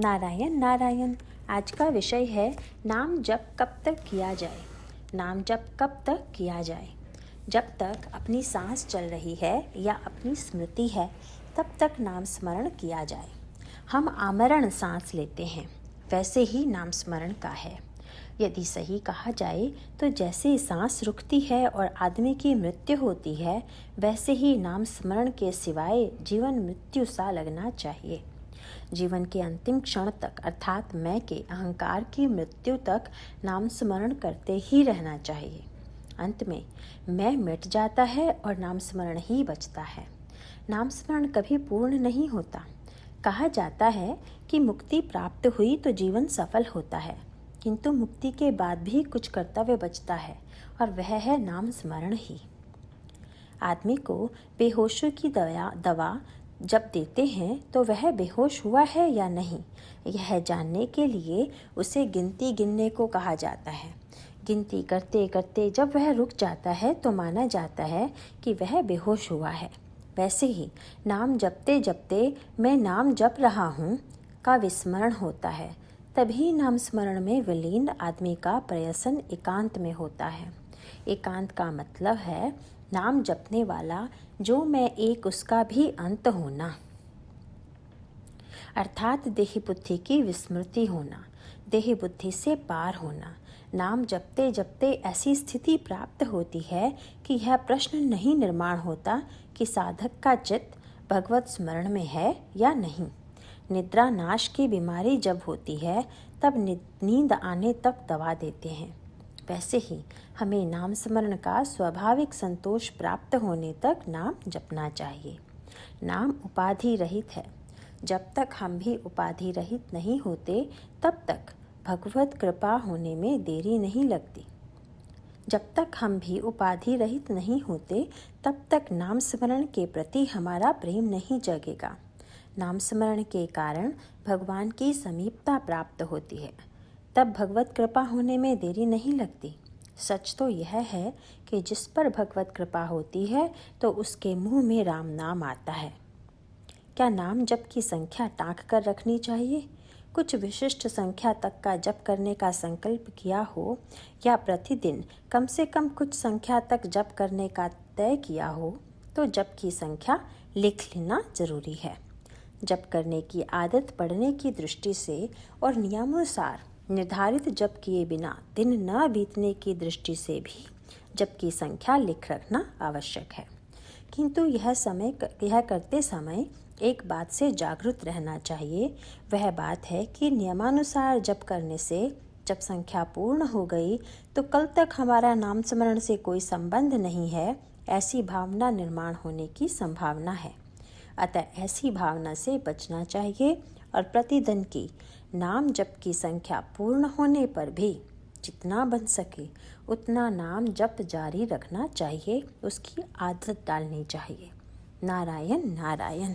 नारायण नारायण। आज का विषय है नाम जप कब तक किया जाए। नाम जप कब तक किया जाए? जब तक अपनी सांस चल रही है या अपनी स्मृति है तब तक नाम स्मरण किया जाए। हम आमरण सांस लेते हैं, वैसे ही नाम स्मरण का है। यदि सही कहा जाए तो जैसे सांस रुकती है और आदमी की मृत्यु होती है, वैसे ही नाम स्मरण के सिवाय जीवन मृत्यु सा लगना चाहिए। जीवन के अंतिम क्षण तक अर्थात मैं के अहंकार की मृत्यु तक नाम स्मरण करते ही रहना चाहिए। अंत में मैं मिट जाता है और नाम स्मरण ही बचता है। नाम स्मरण कभी पूर्ण नहीं होता। कहा जाता है कि मुक्ति प्राप्त हुई तो जीवन सफल होता है, किंतु मुक्ति के बाद भी कुछ कर्तव्य बचता है और वह है नाम स्मरण ही। आदमी को बेहोशों की दवा जब देते हैं तो वह बेहोश हुआ है या नहीं, यह जानने के लिए उसे गिनती गिनने को कहा जाता है। गिनती करते करते जब वह रुक जाता है तो माना जाता है कि वह बेहोश हुआ है। वैसे ही नाम जपते जपते मैं नाम जप रहा हूँ का विस्मरण होता है। तभी नाम स्मरण में विलीन आदमी का प्रयसन एकांत में होता है। एकांत का मतलब है नाम जपने वाला जो मैं एक उसका भी अंत होना, अर्थात देह बुद्धि की विस्मृति होना, देह बुद्धि से पार होना। नाम जपते जपते ऐसी स्थिति प्राप्त होती है कि यह प्रश्न नहीं निर्माण होता कि साधक का चित्त भगवत स्मरण में है या नहीं। निद्रा नाश की बीमारी जब होती है तब नींद आने तक दवा देते हैं। वैसे ही हमें नाम स्मरण का स्वाभाविक संतोष प्राप्त होने तक नाम जपना चाहिए। नाम उपाधि रहित है। जब तक हम भी उपाधि रहित नहीं होते तब तक भगवत कृपा होने में देरी नहीं लगती। जब तक हम भी उपाधि रहित नहीं होते तब तक नाम स्मरण के प्रति हमारा प्रेम नहीं जगेगा। नाम स्मरण के कारण भगवान की समीपता प्राप्त होती है, तब भगवत कृपा होने में देरी नहीं लगती। सच तो यह है कि जिस पर भगवत कृपा होती है तो उसके मुंह में राम नाम आता है। क्या नाम जप की संख्या टाँक कर रखनी चाहिए? कुछ विशिष्ट संख्या तक का जप करने का संकल्प किया हो या प्रतिदिन कम से कम कुछ संख्या तक जप करने का तय किया हो तो जप की संख्या लिख लेना जरूरी है। जप करने की आदत पड़ने की दृष्टि से और नियमानुसार निर्धारित जप किए बिना दिन न बीतने की दृष्टि से भी जप की संख्या लिख रखना आवश्यक है। किंतु यह करते समय एक बात से जागरूक रहना चाहिए। वह बात है कि नियमानुसार जप करने से जब संख्या पूर्ण हो गई तो कल तक हमारा नाम स्मरण से कोई संबंध नहीं है, ऐसी भावना निर्माण होने की संभावना है। अतः ऐसी भावना से बचना चाहिए और प्रतिदिन की नाम जप की संख्या पूर्ण होने पर भी जितना बन सके उतना नाम जप जारी रखना चाहिए, उसकी आदत डालनी चाहिए। नारायण नारायण।